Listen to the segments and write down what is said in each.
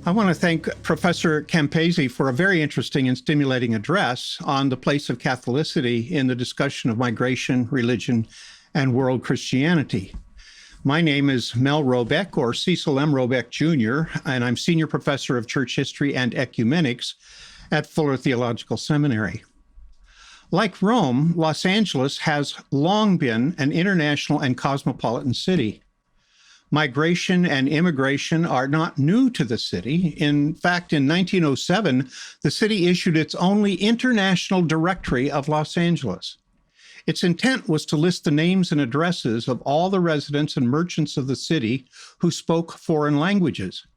I want to thank Professor Campese for a very interesting and stimulating address on the place of Catholicity in the discussion of migration, religion, and world Christianity. My name is Mel Robeck, or Cecil M. Robeck Jr., and I'm Senior Professor of Church History and Ecumenics at Fuller Theological Seminary. Like Rome, Los Angeles has long been an international and cosmopolitan city. Migration and immigration are not new to the city. In fact, in 1907, the city issued its only international directory of Los Angeles. Its intent was to list the names and addresses of all the residents and merchants of the city who spoke foreign languages.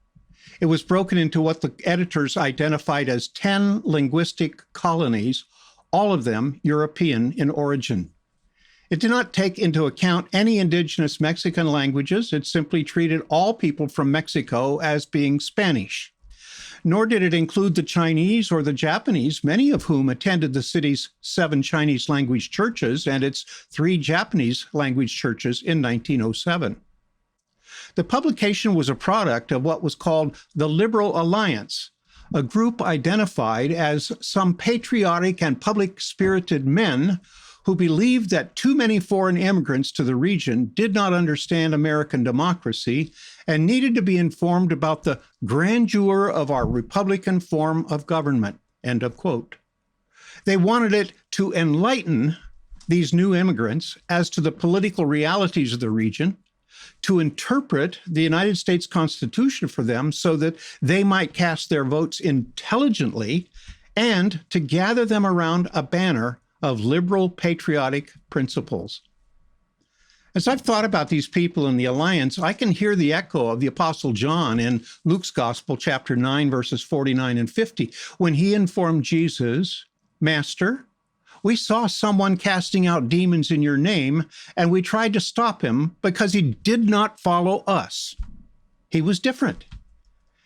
It was broken into what the editors identified as 10 linguistic colonies, all of them European in origin. It did not take into account any indigenous Mexican languages. It simply treated all people from Mexico as being Spanish. Nor did it include the Chinese or the Japanese, many of whom attended the city's 7 Chinese language churches and its 3 Japanese language churches in 1907. The publication was a product of what was called the Liberal Alliance, a group identified as some patriotic and public-spirited men who believed that too many foreign immigrants to the region did not understand American democracy and needed to be informed about the grandeur of our Republican form of government, end of quote. They wanted it to enlighten these new immigrants as to the political realities of the region, to interpret the United States Constitution for them so that they might cast their votes intelligently, and to gather them around a banner of liberal patriotic principles. As I've thought about these people in the Alliance, I can hear the echo of the Apostle John in Luke's Gospel, chapter 9, verses 49 and 50, when he informed Jesus, "Master, we saw someone casting out demons in your name, and we tried to stop him because he did not follow us." He was different.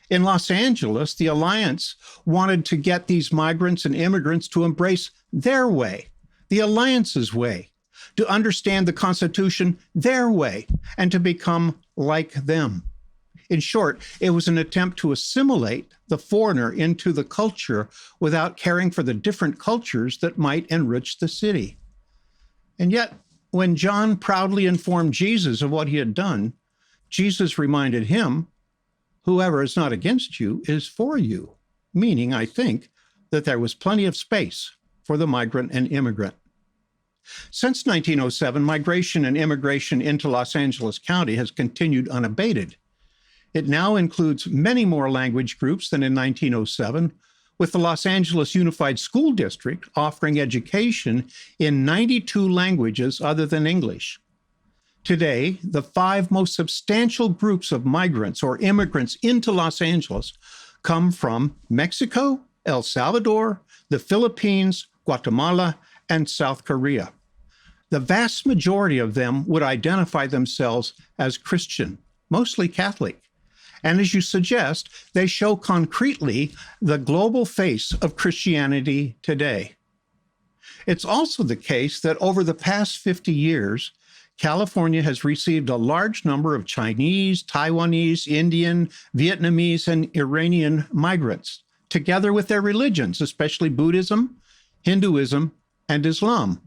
In Los Angeles, the Alliance wanted to get these migrants and immigrants to embrace their way, the Alliance's way, to understand the Constitution their way, and to become like them. In short, it was an attempt to assimilate the foreigner into the culture without caring for the different cultures that might enrich the city. And yet, when John proudly informed Jesus of what he had done, Jesus reminded him, "Whoever is not against you is for you," meaning, I think, that there was plenty of space for the migrant and immigrant. Since 1907, migration and immigration into Los Angeles County has continued unabated. It now includes many more language groups than in 1907, with the Los Angeles Unified School District offering education in 92 languages other than English. Today, the 5 most substantial groups of migrants or immigrants into Los Angeles come from Mexico, El Salvador, the Philippines, Guatemala, and South Korea. The vast majority of them would identify themselves as Christian, mostly Catholic. And as you suggest, they show concretely the global face of Christianity today. It's also the case that over the past 50 years, California has received a large number of Chinese, Taiwanese, Indian, Vietnamese, and Iranian migrants, together with their religions, especially Buddhism, Hinduism, and Islam.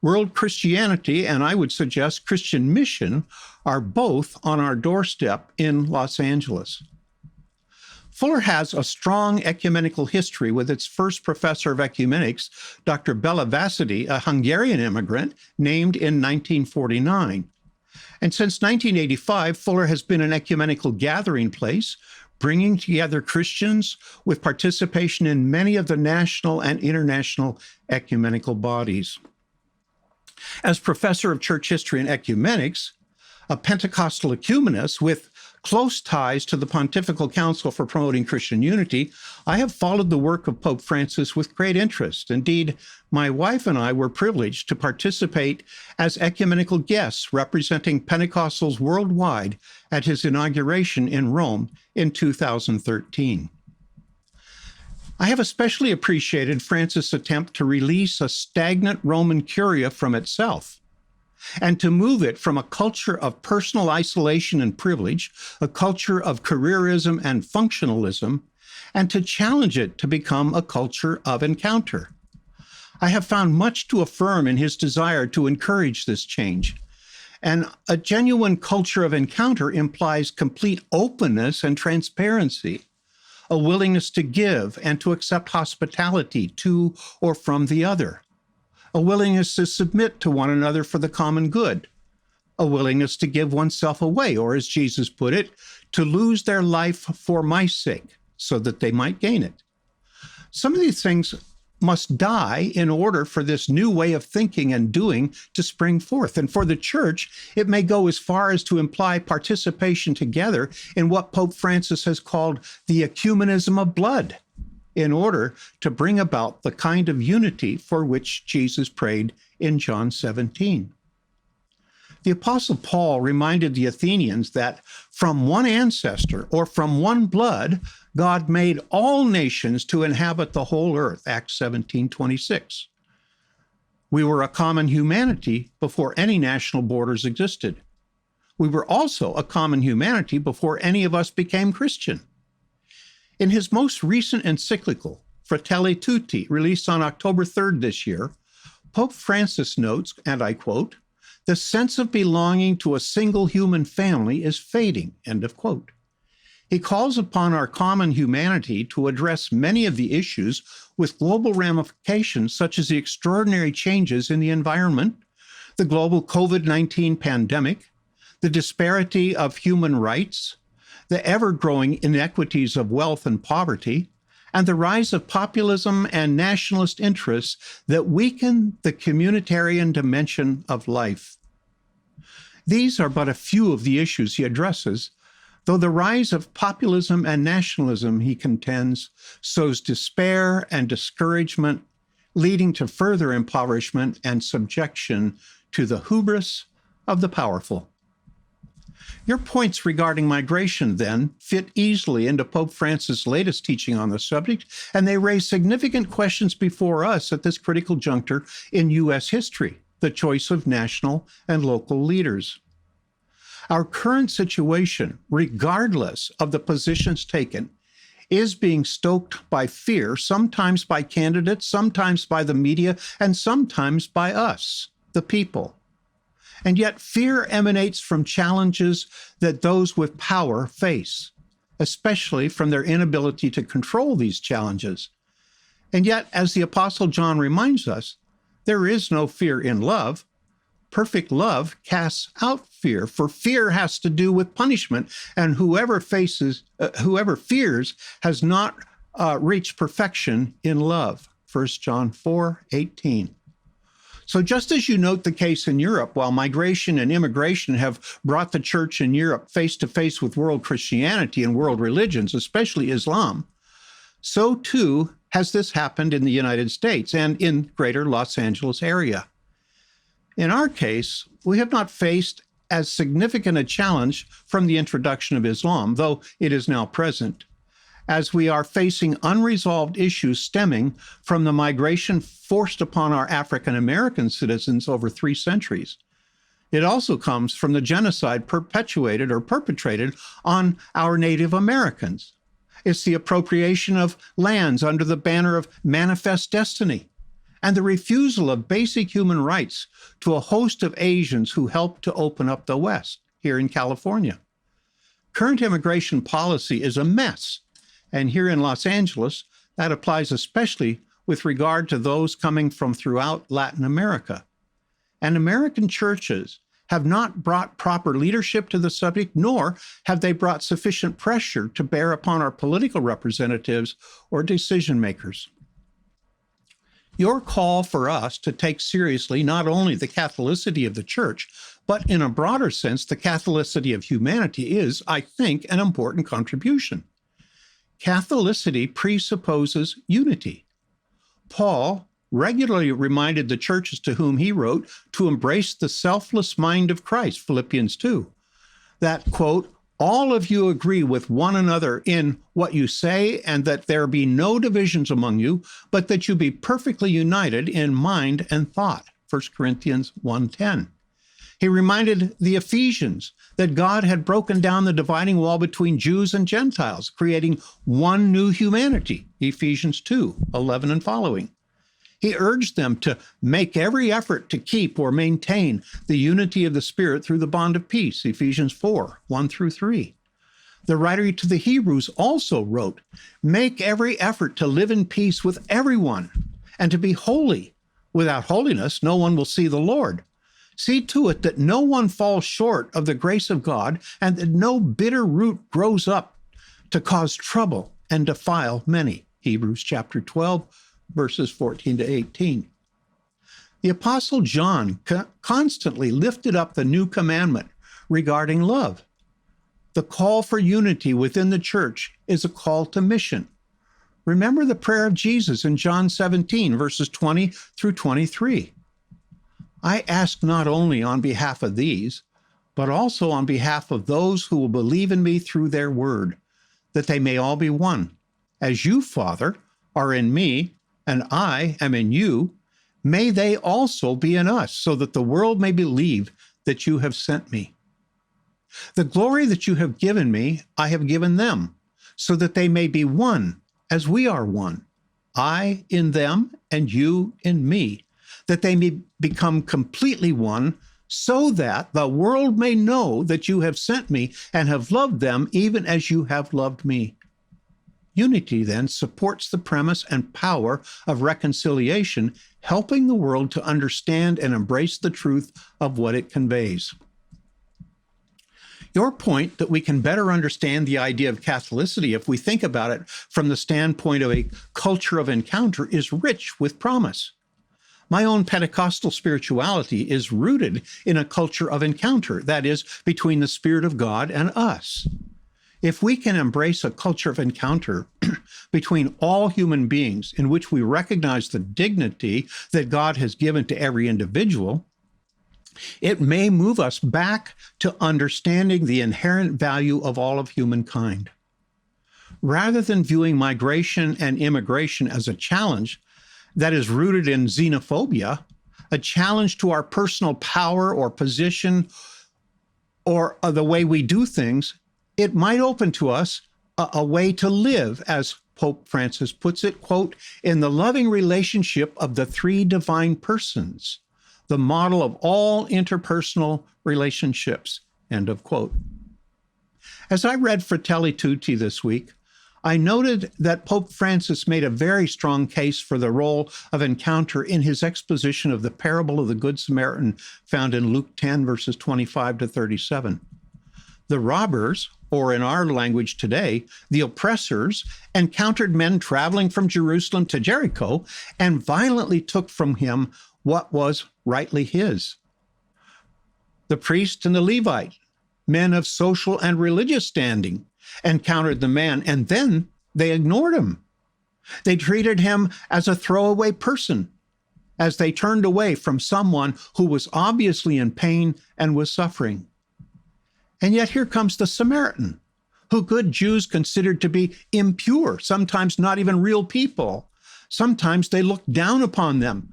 World Christianity, and I would suggest Christian mission, are both on our doorstep in Los Angeles. Fuller has a strong ecumenical history with its first professor of ecumenics, Dr. Bela Vasidi, a Hungarian immigrant named in 1949. And since 1985, Fuller has been an ecumenical gathering place, bringing together Christians with participation in many of the national and international ecumenical bodies. As professor of church history and ecumenics, a Pentecostal ecumenist with close ties to the Pontifical Council for Promoting Christian Unity, I have followed the work of Pope Francis with great interest. Indeed, my wife and I were privileged to participate as ecumenical guests representing Pentecostals worldwide at his inauguration in Rome in 2013. I have especially appreciated Francis' attempt to release a stagnant Roman Curia from itself. and to move it from a culture of personal isolation and privilege, a culture of careerism and functionalism, and to challenge it to become a culture of encounter. I have found much to affirm in his desire to encourage this change. And a genuine culture of encounter implies complete openness and transparency, a willingness to give and to accept hospitality to or from the other, a willingness to submit to one another for the common good, a willingness to give oneself away, or as Jesus put it, to lose their life for my sake, so that they might gain it. Some of these things must die in order for this new way of thinking and doing to spring forth. And for the church, it may go as far as to imply participation together in what Pope Francis has called the ecumenism of blood, in order to bring about the kind of unity for which Jesus prayed in John 17. The Apostle Paul reminded the Athenians that from one ancestor or from one blood, God made all nations to inhabit the whole earth, Acts 17:26. We were a common humanity before any national borders existed. We were also a common humanity before any of us became Christian. In his most recent encyclical, Fratelli Tutti, released on October 3rd this year, Pope Francis notes, and I quote, "The sense of belonging to a single human family is fading," end of quote. He calls upon our common humanity to address many of the issues with global ramifications, such as the extraordinary changes in the environment, the global COVID-19 pandemic, the disparity of human rights, the ever-growing inequities of wealth and poverty, and the rise of populism and nationalist interests that weaken the communitarian dimension of life. These are but a few of the issues he addresses, though the rise of populism and nationalism, he contends, sows despair and discouragement, leading to further impoverishment and subjection to the hubris of the powerful. Your points regarding migration, then, fit easily into Pope Francis' latest teaching on the subject, and they raise significant questions before us at this critical juncture in U.S. history, the choice of national and local leaders. Our current situation, regardless of the positions taken, is being stoked by fear, sometimes by candidates, sometimes by the media, and sometimes by us, the people. And yet fear emanates from challenges that those with power face, especially from their inability to control these challenges. And yet, as the Apostle John reminds us, there is no fear in love. Perfect love casts out fear, for fear has to do with punishment, and whoever fears has not reached perfection in love. 1 John 4:18. So just as you note the case in Europe, while migration and immigration have brought the church in Europe face to face with world Christianity and world religions, especially Islam, so too has this happened in the United States and in greater Los Angeles area. In our case, we have not faced as significant a challenge from the introduction of Islam, though it is now present, as we are facing unresolved issues stemming from the migration forced upon our African American citizens over 3 centuries. It also comes from the genocide perpetuated or perpetrated on our Native Americans. It's the appropriation of lands under the banner of manifest destiny, and the refusal of basic human rights to a host of Asians who helped to open up the West here in California. Current immigration policy is a mess, and here in Los Angeles, that applies especially with regard to those coming from throughout Latin America. And American churches have not brought proper leadership to the subject, nor have they brought sufficient pressure to bear upon our political representatives or decision makers. Your call for us to take seriously not only the Catholicity of the Church, but in a broader sense, the Catholicity of humanity is, I think, an important contribution. Catholicity presupposes unity. Paul regularly reminded the churches to whom he wrote to embrace the selfless mind of Christ, Philippians 2, that, quote, all of you agree with one another in what you say, and that there be no divisions among you, but that you be perfectly united in mind and thought, 1 Corinthians 1:10. He reminded the Ephesians that God had broken down the dividing wall between Jews and Gentiles, creating one new humanity, Ephesians 2:11 and following. He urged them to make every effort to keep or maintain the unity of the Spirit through the bond of peace, Ephesians 4:1 through 3. The writer to the Hebrews also wrote, "Make every effort to live in peace with everyone and to be holy. Without holiness, no one will see the Lord. See to it that no one falls short of the grace of God and that no bitter root grows up to cause trouble and defile many." Hebrews chapter 12, verses 14 to 18. The Apostle John constantly lifted up the new commandment regarding love. The call for unity within the church is a call to mission. Remember the prayer of Jesus in John 17, verses 20 through 23. "I ask not only on behalf of these, but also on behalf of those who will believe in me through their word, that they may all be one. As you, Father, are in me, and I am in you, may they also be in us, so that the world may believe that you have sent me. The glory that you have given me, I have given them, so that they may be one, as we are one, I in them and you in me, that they may become completely one, so that the world may know that you have sent me and have loved them even as you have loved me." Unity then supports the premise and power of reconciliation, helping the world to understand and embrace the truth of what it conveys. Your point that we can better understand the idea of Catholicity if we think about it from the standpoint of a culture of encounter is rich with promise. My own Pentecostal spirituality is rooted in a culture of encounter, that is, between the Spirit of God and us. If we can embrace a culture of encounter between all human beings in which we recognize the dignity that God has given to every individual, it may move us back to understanding the inherent value of all of humankind. Rather than viewing migration and immigration as a challenge that is rooted in xenophobia, a challenge to our personal power or position or the way we do things, it might open to us a way to live, as Pope Francis puts it, quote, "in the loving relationship of the three divine persons, the model of all interpersonal relationships," end of quote. As I read Fratelli Tutti this week, I noted that Pope Francis made a very strong case for the role of encounter in his exposition of the parable of the Good Samaritan found in Luke 10, verses 25 to 37. The robbers, or in our language today, the oppressors, encountered men traveling from Jerusalem to Jericho and violently took from him what was rightly his. The priest and the Levite, men of social and religious standing, encountered the man, and then they ignored him. They treated him as a throwaway person, as they turned away from someone who was obviously in pain and was suffering. And yet here comes the Samaritan, who good Jews considered to be impure, sometimes not even real people. Sometimes they looked down upon them.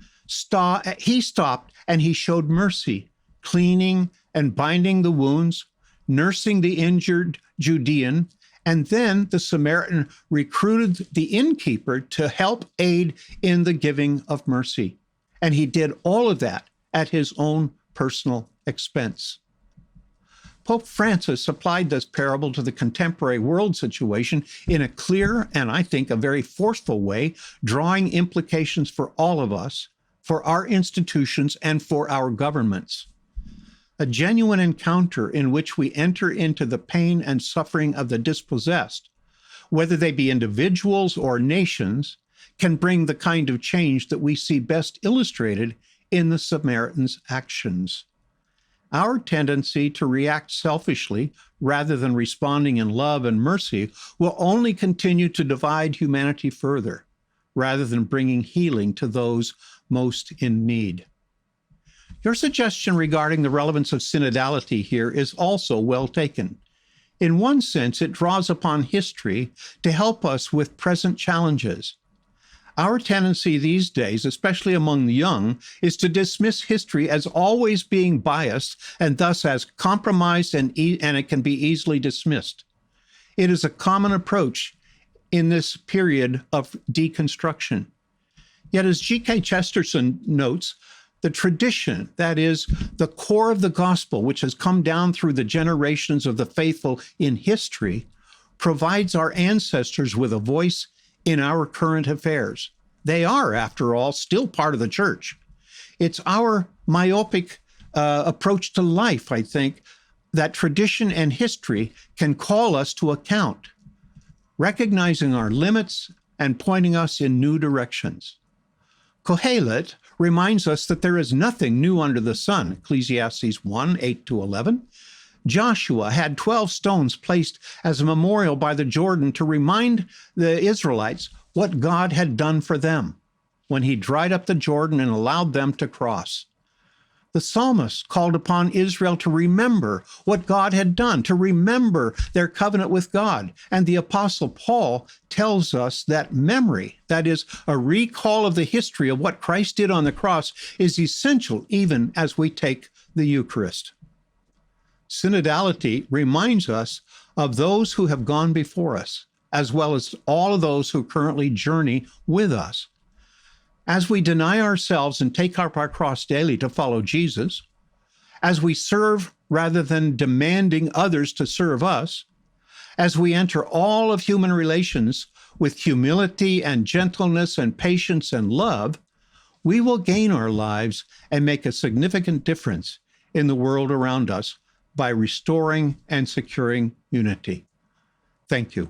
He stopped and he showed mercy, cleaning and binding the wounds, nursing the injured Judean, and then the Samaritan recruited the innkeeper to help aid in the giving of mercy. And he did all of that at his own personal expense. Pope Francis applied this parable to the contemporary world situation in a clear and I think a very forceful way, drawing implications for all of us, for our institutions, and for our governments. A genuine encounter in which we enter into the pain and suffering of the dispossessed, whether they be individuals or nations, can bring the kind of change that we see best illustrated in the Samaritan's actions. Our tendency to react selfishly rather than responding in love and mercy will only continue to divide humanity further, rather than bringing healing to those most in need. Your suggestion regarding the relevance of synodality here is also well taken. In one sense, it draws upon history to help us with present challenges. Our tendency these days, especially among the young, is to dismiss history as always being biased and thus as compromised and it can be easily dismissed. It is a common approach in this period of deconstruction. Yet, as G.K. Chesterton notes, the tradition, that is, the core of the gospel, which has come down through the generations of the faithful in history, provides our ancestors with a voice in our current affairs. They are, after all, still part of the church. It's our myopic approach to life, I think, that tradition and history can call us to account, recognizing our limits and pointing us in new directions. Kohelet reminds us that there is nothing new under the sun, Ecclesiastes 1, 8-11. Joshua had 12 stones placed as a memorial by the Jordan to remind the Israelites what God had done for them when he dried up the Jordan and allowed them to cross. The psalmist called upon Israel to remember what God had done, to remember their covenant with God. And the Apostle Paul tells us that memory, that is, a recall of the history of what Christ did on the cross, is essential even as we take the Eucharist. Synodality reminds us of those who have gone before us, as well as all of those who currently journey with us. As we deny ourselves and take up our cross daily to follow Jesus, as we serve rather than demanding others to serve us, as we enter all of human relations with humility and gentleness and patience and love, we will gain our lives and make a significant difference in the world around us by restoring and securing unity. Thank you.